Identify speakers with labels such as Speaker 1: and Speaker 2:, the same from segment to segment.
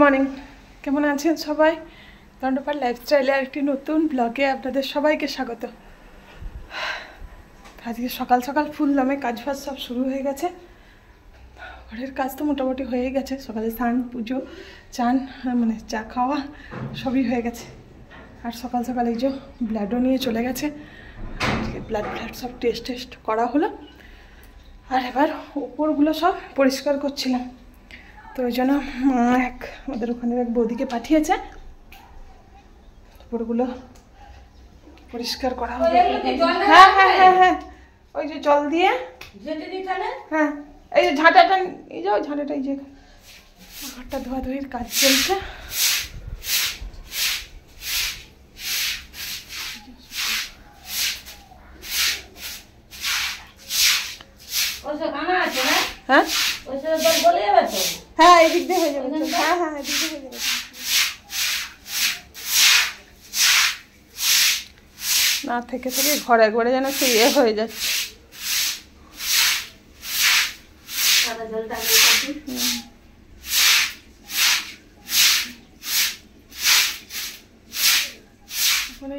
Speaker 1: Morning, কেমন আছেন সবাই? দণ্ডপার লাইফস্টাইলে একটি নতুন ব্লগে আপনাদের সবাইকে স্বাগত। আজকে সকাল সকাল ফুল নামে কাজ ফাজ সব শুরু হয়ে গেছে। ঘরের কাজ তো মোটামুটি হয়ে গেছে, সকালে স্নান, পুজো, চান মানে চা খাওয়া সবই হয়ে গেছে। আর সকাল সকাল এই যে ব্লাডও নিয়ে চলে গেছে, আজকে ব্লাড সব টেস্ট করা হলো। আর এবার ওপরগুলো সব পরিষ্কার করছিলাম, তো ওই জন্য মা আমাদের ওখানে এক বৌদিকে পাঠিয়েছে ওপরগুলো পরিষ্কার করা হবে। হ্যাঁ হ্যাঁ হ্যাঁ হ্যাঁ, ওই যে জল দিয়ে, হ্যাঁ এই যে ঝাঁটাটা, এই যে ঝাঁটাটা, এই যে ঘরটা ধোয়াধুয়ির কাজ চলছে। হ্যাঁ হ্যাঁ, এই দিক দিয়ে হয়ে যাবে। হ্যাঁ হ্যাঁ, এই দিক দিয়ে হয়ে যাবে। না থেকে ঘরে একবারে যেন সে ইয়ে হয়ে যাচ্ছে। মানে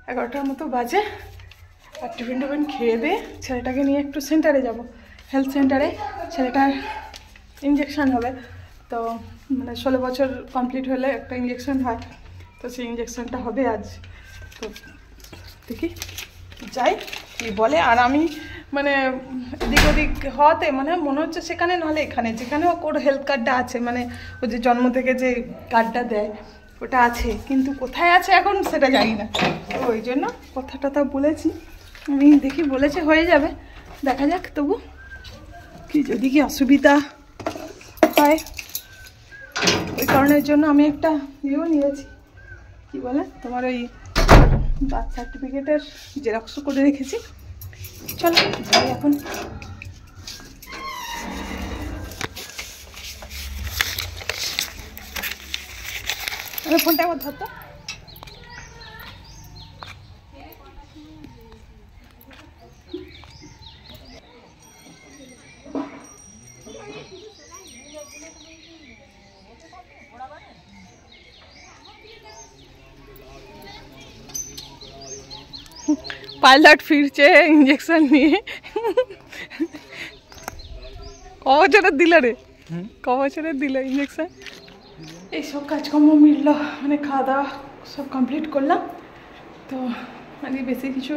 Speaker 1: 11টার মতো বাজে। আর টিফিন খেয়ে দিয়ে ছেলেটাকে নিয়ে একটু সেন্টারে যাব, হেলথ সেন্টারে। ছেলেটার ইঞ্জেকশান হবে, তো মানে 16 বছর কমপ্লিট হলে একটা ইঞ্জেকশান হয়, তো সেই ইঞ্জেকশানটা হবে আজ। তো দেখি যাই কি বলে। আর আমি মানে এদিক ওদিক হওয়াতে মানে মনে হচ্ছে সেখানে নাহলে এখানে, যেখানে ওর হেলথ কার্ডটা আছে, মানে ও যে জন্ম থেকে যে কার্ডটা দেয় ওটা আছে, কিন্তু কোথায় আছে এখন সেটা জানি না। তো ওই জন্য কথাটা তো বলেছি আমি, দেখি বলেছে হয়ে যাবে, দেখা যাক। তবু কি যদি কি অসুবিধা হয়, ওই কারণের জন্য আমি একটা ইয়েও নিয়েছি, কি বলে তোমার ওই বার্থ সার্টিফিকেটের জেরক্সও করে রেখেছি। চলো যাই এখন। ফোনটা আমার ধরতো। পাইলট ফিরছে ইঞ্জেকশন নিয়ে। ক বছরের দিল রে? ক বছরের দিল ইঞ্জেকশন? এইসব কাজকর্ম মিলল, মানে খাওয়া দাওয়া সব কমপ্লিট করলাম। তো মানে বেশি কিছু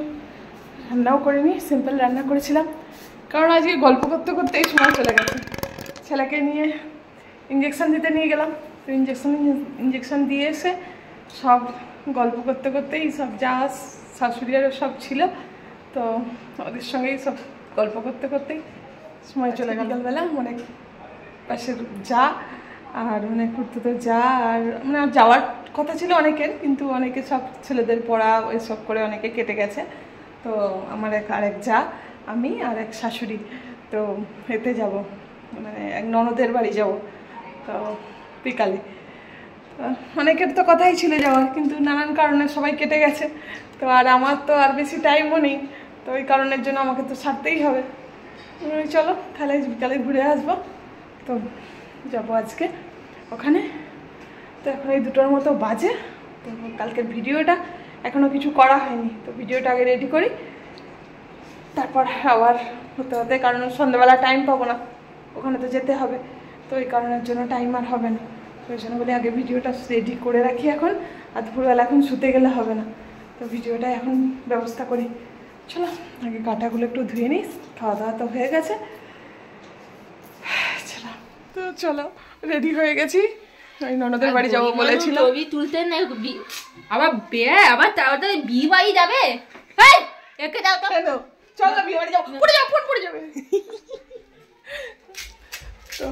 Speaker 1: রান্নাও করিনি, সিম্পল রান্না করেছিলাম, কারণ আজকে গল্প করতে করতেই সময় চলে গেছে। ছেলেকে নিয়ে ইঞ্জেকশন দিতে নিয়ে গেলাম, তো ইঞ্জেকশন দিয়ে এসে সব গল্প করতে করতেই সব যা শাশুড়ি আর সব ছিল, তো ওদের সঙ্গেই সব গল্প করতে করতেই সময় চলে গেল। বিকালবেলা মানে পাশের যা আর মানে খুঁড়তে যা, আর মানে যাওয়ার কথা ছিল অনেকের, কিন্তু অনেকে সব ছেলেদের পড়া ওইসব করে অনেকে কেটে গেছে। তো আমার আরেক যা, আমি আর এক শাশুড়ি, তো এতে যাব, মানে এক ননদের বাড়ি যাব, তো বিকালে। অনেকের তো কথাই ছিল যাওয়ার, কিন্তু নানান কারণে সবাই কেটে গেছে। তো আর আমার তো আর বেশি টাইমও নেই, তো ওই কারণের জন্য আমাকে তো ছাড়তেই হবে। চলো তাহলে বিকালে ঘুরে আসবো। তো যাবো আজকে ওখানে। তো এখন এই 2টোর মতো বাজে। তো কালকের ভিডিওটা এখনও কিছু করা হয়নি, তো ভিডিওটা আগে রেডি করি, তারপর আবার হতে হতে, কারণ সন্ধ্যাবেলা টাইম পাবো না, ওখানে তো যেতে হবে, তো এই কারণের জন্য টাইম আর হবে না। তো ওই জন্য বলি আগে ভিডিওটা রেডি করে রাখি এখন, আর দুপুরবেলা এখন শুতে গেলে হবে না, তো ভিডিওটা এখন ব্যবস্থা করি। চলো আগে কাঁটাগুলো একটু ধুয়ে নিই, খাওয়া দাওয়া তো হয়ে গেছে। চলো তো চলো রেডি হয়ে গেছি, ওই ননদের বাড়ি যাবো বলেছিল।
Speaker 2: ছবি তুলতে না আবার আবার তাড়াতাড়ি বিয়ে বাড়ি যাবে। একে দাও তো,
Speaker 1: চল না বিয়ে বাড়ি যাবো, পড়ে যাও, ফোন পড়ে যাবে। তো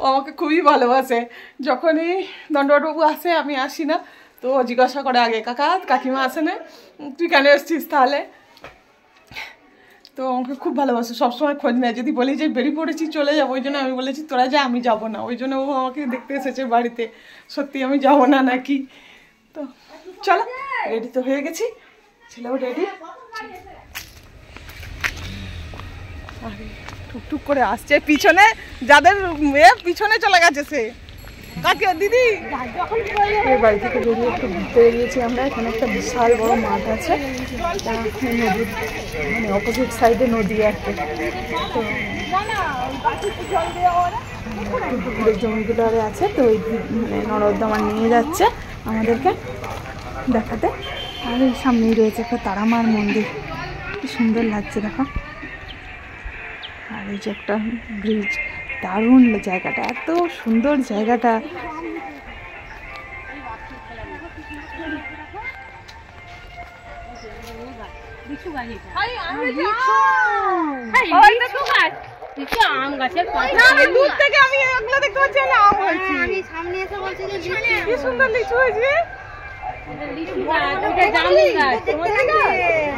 Speaker 1: ও আমাকে খুবই ভালোবাসে, যখনই দণ্ডবাবু আসে আমি আসি না, তো ও জিজ্ঞাসা করে আগে, কাকা কাকিমা আসে না, তুই কেন এসছিস তাহলে? তো আমাকে খুব ভালোবাসে, সবসময় খোঁজ নেয়। যদি বলি যে বেরিয়ে পড়েছি চলে যাবো, ওই জন্য আমি বলেছি তোরা যা, আমি যাবো না। ওই জন্য ও আমাকে দেখতে এসেছে বাড়িতে, সত্যি আমি যাবো না নাকি। তো চলো রেডি তো হয়ে গেছি, ছেলেও রেডি। আরে টুকটুক করে আসছে পিছনে, যাদের পিছনে চলে গেছে সে কাকে দিদি। এই বাড়ি থেকে বেরিয়ে একটু ঘুরতে বেরিয়েছি আমরা। এখানে একটা বিশাল বড় মাঠ আছে, নদীর মানে অপোজিট সাইডে নদী আছে। তো পুকুরের জমিগুলো আরে আছে, তো ওই মানে নরদ্দমা নিয়ে যাচ্ছে আমাদেরকে দেখাতে। আর এই সামনেই রয়েছে একটা তারামার মন্দির, কি সুন্দর লাগছে দেখো। আর এই যে একটা ব্রিজ, দারুণ জায়গাটা, এত সুন্দর জায়গাটা। দূর থেকে আমি এগুলো দেখতে পাচ্ছি, আম হয়েছে। কি সুন্দর লিচু হয়েছে।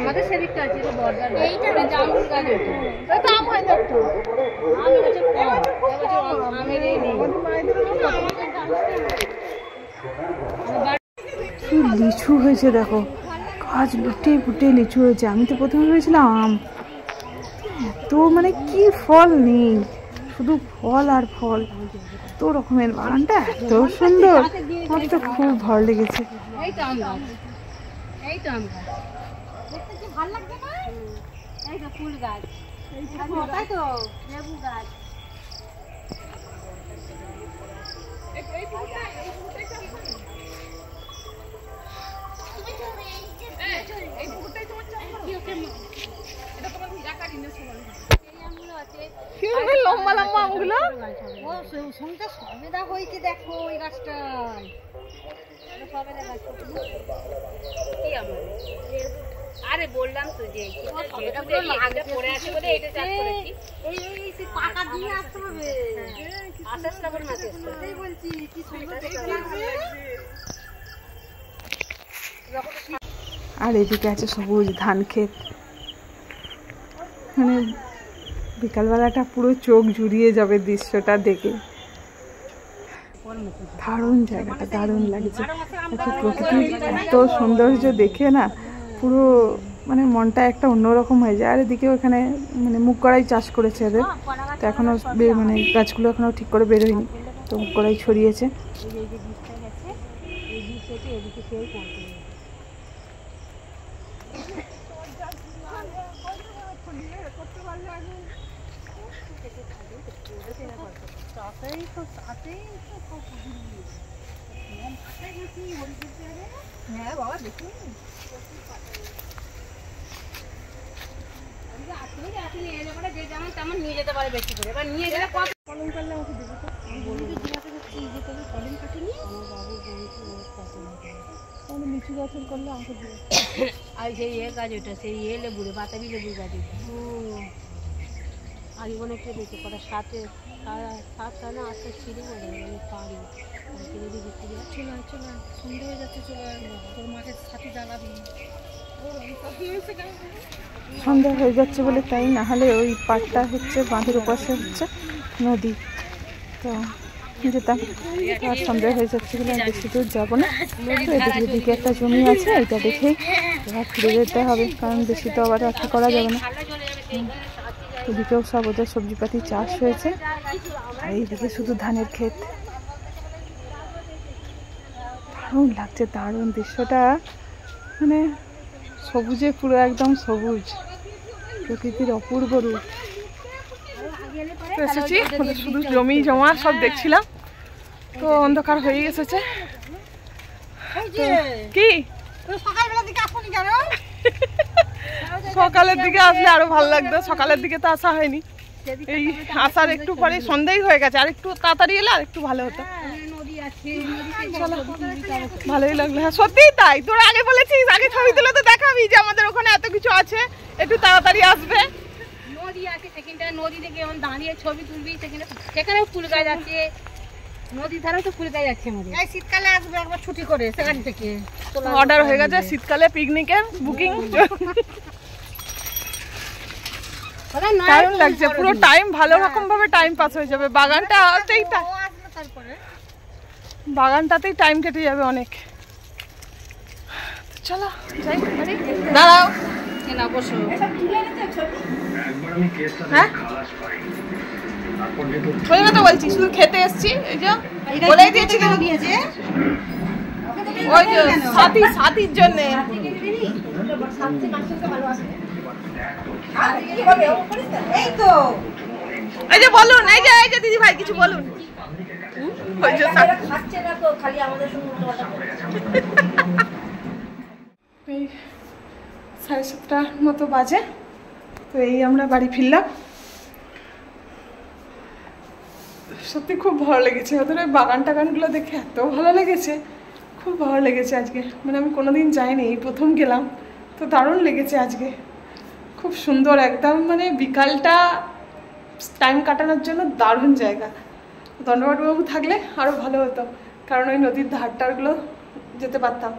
Speaker 2: আমাদের সেদিকটা আছে এইটা জামরুল গাছ, আম হয় না একটু,
Speaker 1: লিচু হয়েছে দেখো, গাছ লুটে ফুটে লিচু হয়েছে। আমি তো প্রথমে ভেবেছিলাম আম, এত মানে কি ফল নেই, শুধু ফল আর ফল। এত রকমের বাগানটা এত সুন্দর, আমার তো খুব ভালো লেগেছে।
Speaker 2: এই তো আম গাছ, এই তো আম গাছ দেখতে কি ভালো লাগছে না? এই তো ফুল গাছ, তাই তো লেবু গাছ।
Speaker 1: লম্বা লম্বা আমগুলো
Speaker 2: সবেদা হয়েছে দেখো ওই গাছটায়, সবেদা গাছ। আরে বললাম তো যে পড়ে আছে বলে এটা চাষ করেছি। এই পাকা দিয়ে আসতে হবে, আষাঢ় শ্রাবণ মাসে বলছি কি সুন্দর।
Speaker 1: আর এদিকে আছে সবুজ ধান ক্ষেত, মানে বিকালবেলাটা পুরো চোখ জুড়িয়ে যাবে দৃশ্যটা দেখে। দারুণ জায়গাটা, দারুণ লাগছে। এত প্রকৃতির এত সৌন্দর্য দেখে না পুরো মানে মনটা একটা অন্যরকম হয়ে যায়। আর এদিকেও এখানে মানে মুগ কড়াই চাষ করেছে এদের, তো এখনও মানে গাছগুলো এখনও ঠিক করে বেরোয়নি, তো মুগ কড়াই ছড়িয়েছে।
Speaker 2: হ্যাঁ বাবা দেখি যে যেমন তেমন নিয়ে যেতে পারে বেশি করে। এবার নিয়ে গেলে কত কলম করলে আমাকে দেবে তো। আমি জিজ্ঞাসা করছি যে তুমি কলম কাটিনি? আমার বাবু বলছে লিচু গাছের করলে আমাকে দেবে। আর সেই গাছ ওটা সেই লেবুরে বাতাবি লেবুর গাছ ওটা। আর অনেকটা দেখে কটা সাথে সাত না আটটা ছিঁড়ে মানে পারি চলে চলে সুন্দর হয়ে যাচ্ছে। চলে তোর মাকে সাথে জ্বালাবি।
Speaker 1: সন্ধ্যা হয়ে যাচ্ছে বলে তাই, না হলে ওই পাড়টা হচ্ছে বাঁধের ওপাশে হচ্ছে নদী, তো যেতাম। আর সন্ধ্যা হয়ে যাচ্ছে বলে আর বেশি দূর যাবো না। তো এদিকে একটা জমি আছে, এটা দেখেই এবার ফিরে যেতে হবে, কারণ বেশি তো আবার রাখা করা যাবে না। এদিকেও সব ওদের সবজিপাতি চাষ হয়েছে, আর এইদিকে শুধু ধানের ক্ষেত। দারুণ লাগছে, দারুণ দৃশ্যটা, মানে সবুজে পুরো একদম সবুজ, প্রকৃতির অপূর্ব রূপ। এসেছি শুধু জমি জমা সব দেখছিলাম, তো অন্ধকার হয়ে এসেছে। কি সকালের দিকে আসলে আরো ভালো লাগতো, সকালের দিকে তো আসা হয়নি। এই আসার একটু পরে সন্ধ্যাই হয়ে গেছে, আর একটু তাড়াতাড়ি এলে আর একটু ভালো হতো। ভালোই লাগলো। হ্যাঁ সত্যিই তাই, তোরা আগে বলেছিস, আগে ছবি তুলে তো দেখাবি যে আমাদের ওখানে এত কিছু আছে, একটু তাড়াতাড়ি আসবে।
Speaker 2: নদী আছে সেখানটা, নদী থেকে এমন দাঁড়িয়ে ছবি তুলবি, সেখানেও ফুল গাছ আছে, নদীর ধারেও তো ফুল গাছ আছে। আমাদের এই শীতকালে আসবে একবার ছুটি করে, সেখান থেকে
Speaker 1: অর্ডার হয়ে গেছে শীতকালে পিকনিকের বুকিং। দারুণ লাগছে, পুরো টাইম ভালো রকম ভাবে টাইম পাস হয়ে যাবে। বাগানটাতেই টাইম কেটে যাবে অনেক। চলো যাই, দাঁড়াও
Speaker 2: আজকে না বসো।
Speaker 1: হ্যাঁ ওই কথা বলছি, শুধু খেতে এসছি। এই যে বলেই দিয়েছিলাম ওই যে সাথীর জন্য। এই যে বলুন, এই যে দিদি ভাই কিছু বলুন। এই 7:30 মতো বাজে, তো এই আমরা বাড়ি ফিরলাম। সত্যি খুব ভালো লেগেছে, ওদের ওই বাগান টাগানগুলো দেখে এত ভালো লেগেছে, খুব ভালো লেগেছে আজকে। মানে আমি কোনোদিন যাইনি, এই প্রথম গেলাম, তো দারুণ লেগেছে আজকে, খুব সুন্দর একদম। মানে বিকালটা টাইম কাটানোর জন্য দারুণ জায়গা। দণ্ডবাবু থাকলে আরও ভালো হতো, কারণ ওই নদীর ধারটারগুলো যেতে পারতাম।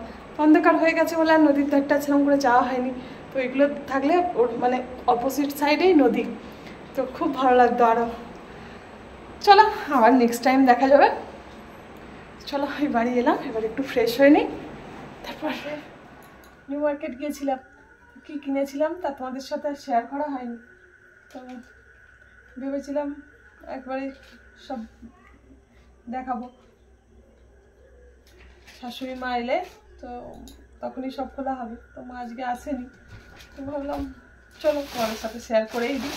Speaker 1: অন্ধকার হয়ে গেছে বলে আর নদীর ধারটা সেরকম করে যাওয়া হয়নি। তো এগুলো থাকলে ওর মানে অপোজিট সাইডেই নদী, তো খুব ভালো লাগতো আরও। চলো আবার নেক্সট টাইম দেখা যাবে। চলো এই বাড়ি এলাম, এবার একটু ফ্রেশ হয়ে নিই। তারপর নিউ মার্কেট গিয়েছিলাম, কী কিনেছিলাম তা তোমাদের সাথে শেয়ার করা হয়নি। তো ভেবেছিলাম একবারে সব দেখাবো, শাশুড়ি মা এলে তো তখনই সব খোলা হবে। তো মা আজকে আসেনি, তো ভাবলাম চলো তোমাদের সাথে শেয়ার করেই দিই।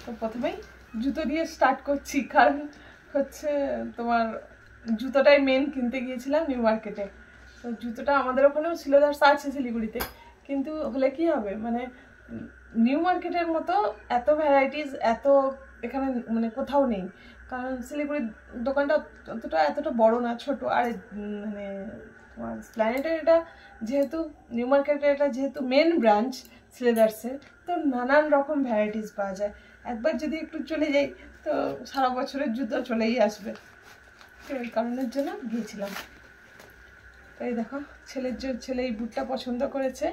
Speaker 1: তো প্রথমেই জুতো দিয়ে স্টার্ট করছি, কারণ হচ্ছে তোমার জুতোটাই মেন কিনতে গিয়েছিলাম নিউ মার্কেটে। তো জুতোটা আমাদের ওখানেও সিলেদার্স আছে শিলিগুড়িতে, কিন্তু হলে কি হবে, মানে নিউ মার্কেটের মতো এত ভ্যারাইটিস এত এখানে মানে কোথাও নেই। কারণ শিলিগুড়ির দোকানটা এতটা বড় না, ছোট। আর মানে তোমার প্ল্যানেটের এটা যেহেতু নিউ মার্কেটের এটা যেহেতু মেন ব্রাঞ্চ সিলেদার্সের, তো নানান রকম ভ্যারাইটিস পাওয়া যায়। একবার যদি একটু চলে যাই তো সারা বছরের জুতো চলেই আসবে, তো ওই কারণের জন্য গিয়েছিলাম। এই দেখো ছেলে এই বুটটা পছন্দ করেছে,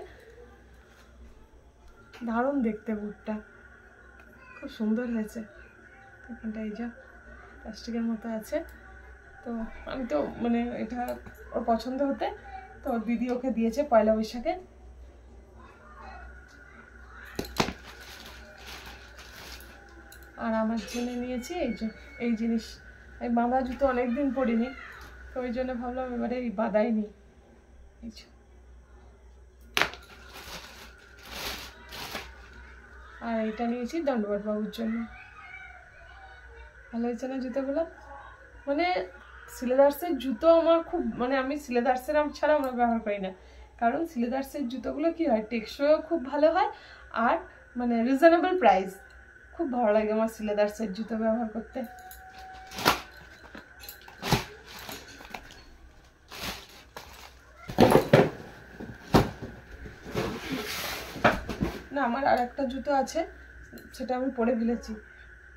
Speaker 1: দারুণ দেখতে বুটটা, খুব সুন্দর হয়েছে। এখানটা এই যা প্লাস্টিকের মতো আছে, তো আমি তো মানে এটা ওর পছন্দ হতে, তো দিদি ওকে দিয়েছে পয়লা বৈশাখে। আর আমার জন্য নিয়েছি এই জিনিস, এই বাঁধা জুতো অনেকদিন পরিনি, তো ওই জন্য ভাবলাম এবারে এই বাঁধাই নি। আর এইটা নিয়েছি দণ্ডবাবুর জন্য। ভালো হয়েছে না জুতোগুলো? মানে সিলেদার্সের জুতো আমার খুব, মানে আমি সিলেদার্সের ছাড়া আমরা ব্যবহার করি না, কারণ সিলেদার্সের জুতোগুলো কি হয়, টেকসইও খুব ভালো হয়, আর মানে রিজনেবল প্রাইস। খুব ভালো লাগে আমার সিলেদার্সের জুতো ব্যবহার করতে। না আমার আর একটা জুতো আছে, সেটা আমি পরে ফেলেছি।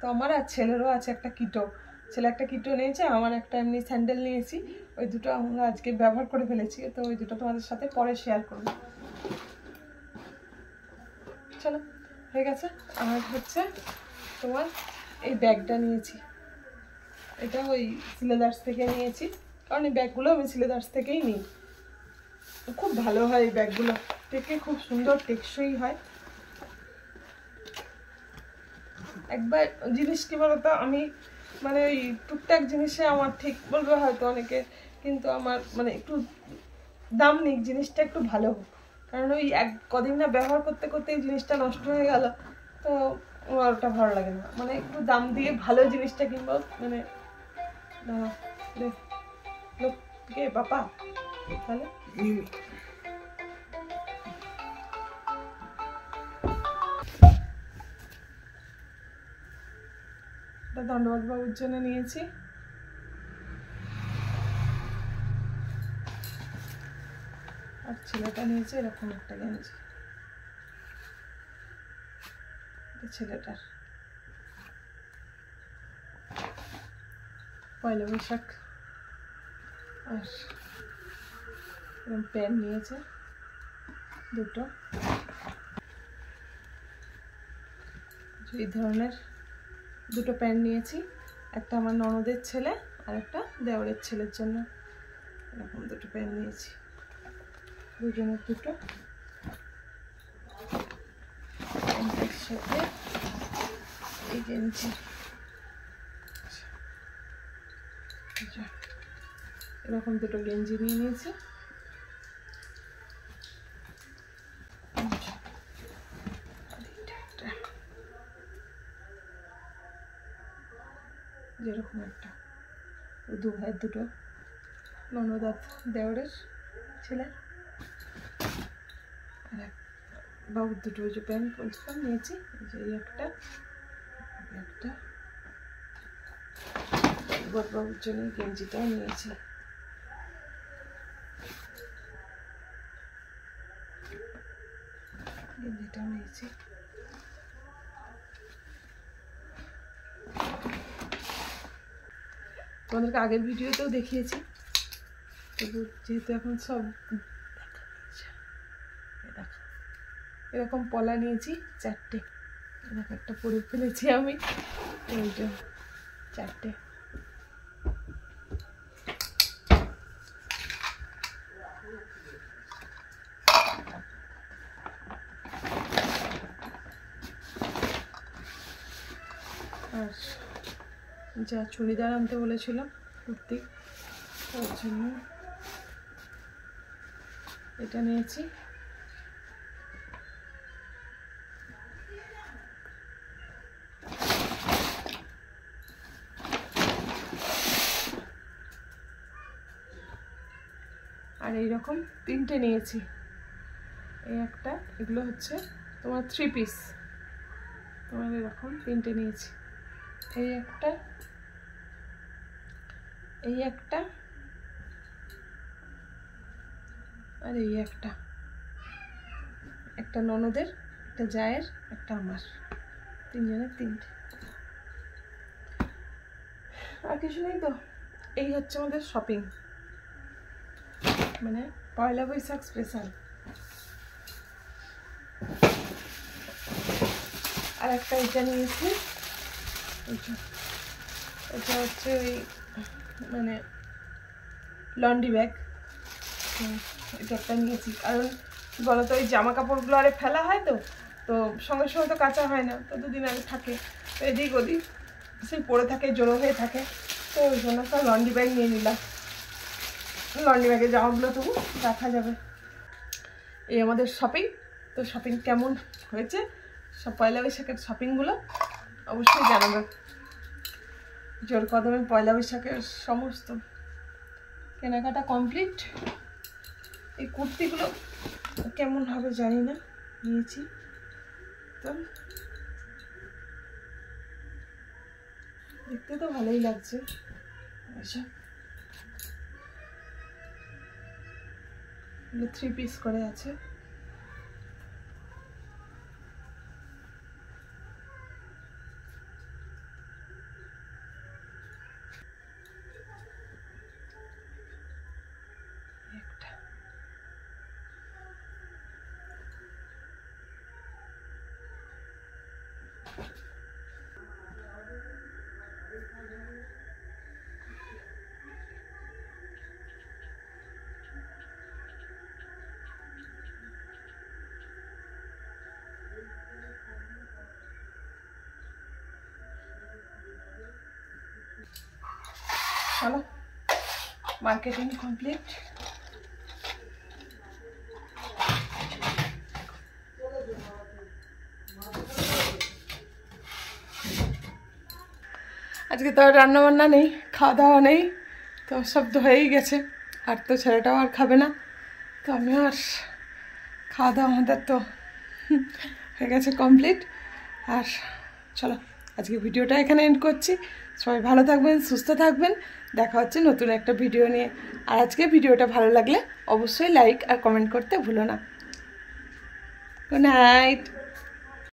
Speaker 1: তো আমার আর ছেলেরও আছে একটা কিটো, ছেলে একটা কিটো নিয়েছে, আমার একটা এমনি স্যান্ডেল নিয়েছি। ওই দুটো আমরা আজকে ব্যবহার করে ফেলেছি, তো ওই দুটো তোমাদের সাথে পরে শেয়ার করবো। চলো হয়ে গেছে। আর হচ্ছে তোমার এই ব্যাগটা নিয়েছি, এটা ওই সিলেদার্স থেকে নিয়েছি, কারণ এই ব্যাগগুলো আমি সিলেদার্স থেকেই নিই। খুব ভালো হয় এই ব্যাগগুলো, দেখে খুব সুন্দর টেকসই হয়। একবার জিনিস কি বলতো, আমি মানে ওই টুকটাক জিনিসে আমার ঠিক বলবে হয়তো অনেকে, কিন্তু আমার মানে একটু দাম নিক, জিনিসটা একটু ভালো হোক, কারণ ওই কদিন না ব্যবহার করতে করতে এই জিনিসটা নষ্ট হয়ে গেল, তো আমার ওটা ভালো লাগে না। মানে একটু দাম দিয়ে ভালো জিনিসটা কিনবো। মানে লোক কে বাপা তাহলে দণ্ডবাবুর জন্য নিয়েছি। আর ছেলেটা নিয়েছে এরকম একটা গেঞ্জি, ছেলেটার পয়লা বৈশাখ। আর প্যান্ট নিয়েছে দুটো, এই ধরনের দুটো প্যান্ট নিয়েছি, একটা আমার ননদের ছেলে আর একটা দেওরের ছেলের জন্য, এরকম দুটো প্যান্ট নিয়েছি। দুজনের দুটো সাথে এই গেঞ্জি এরকম দুটো গেঞ্জি নিয়ে নিয়েছি। যেরকম একটা দু ভাইয়ের দুটো ননদাত দেওরের ছেলে আর এক বাবুর দুটো ওই যে প্যান্ট বলছিলাম নিয়েছি। এই যে এই একটা বাবুর জন্য গেঞ্জিটাও নিয়েছি। গেঞ্জিটাও নিয়েছি। তোমাদেরকে আগের ভিডিওতেও দেখিয়েছি, তবু যেহেতু এখন সব দেখো এরকম পলা নিয়েছি 4টে। এরকম একটা পরে ফেলেছি আমি, এই যে 4টে। আর যা চুড়িদার আনতে বলেছিলাম কুর্তি, তার জন্য এটা নিয়েছি। আর এইরকম 3টে নিয়েছি। এই একটা, এগুলো হচ্ছে তোমার 3 পিস। তোমার এরকম 3টে নিয়েছি। এই একটা, এই একটা, আর এই একটা। একটা ননদের, একটা জায়ের, একটা আমার, 3জনের 3টে। আর কিছু নেই তো। এই হচ্ছে আমাদের শপিং, মানে পয়লা বৈশাখ স্পেশাল। আর একটা এটা নিয়েছি, এটা হচ্ছে ওই মানে লন্ড্রি ব্যাগ। এটা একটা নিয়েছি, কারণ কি বলতো ওই জামা কাপড়গুলো আরে ফেলা হয়, তো তো সঙ্গে সঙ্গে তো কাঁচা হয় না, তো দুদিন আগে থাকে, তো এদিক ওদিক সেই পড়ে থাকে, জড়ো হয়ে থাকে, তো ওই জন্য একটা লন্ড্রি ব্যাগ নিয়ে নিলাম। লন্ড্রি ব্যাগে জামাগুলো তবু রাখা যাবে। এই আমাদের শপিং। তো শপিং কেমন হয়েছে, সব পয়লা বৈশাখের শপিংগুলো অবশ্যই জানাবে। জোর কদমে পয়লা বৈশাখের সমস্ত কেনাকাটা কমপ্লিট। এই কুর্তিগুলো কেমন হবে জানি না, নিয়েছি তো দেখতে তো ভালোই লাগছে। আচ্ছা, 3 পিস করে আছে। চলো, মার্কেটিং কমপ্লিট। আজকে তো আর রান্নাবান্না নেই, খাওয়া দাওয়া নেই, তো সব তো হয়েই গেছে। আর তো ছেলেটাও আর খাবে না, তো আমিও আর খাওয়া দাওয়া আমাদের তো হয়ে গেছে কমপ্লিট। আর চলো, আজকে ভিডিওটা এখানে এন্ড করছি। সবাই ভালো থাকবেন, সুস্থ থাকবেন, দেখা হচ্ছে নতুন একটা ভিডিও নিয়ে। আর আজকে ভিডিওটা ভালো লাগলে অবশ্যই লাইক আর কমেন্ট করতে ভুলো না। Good night.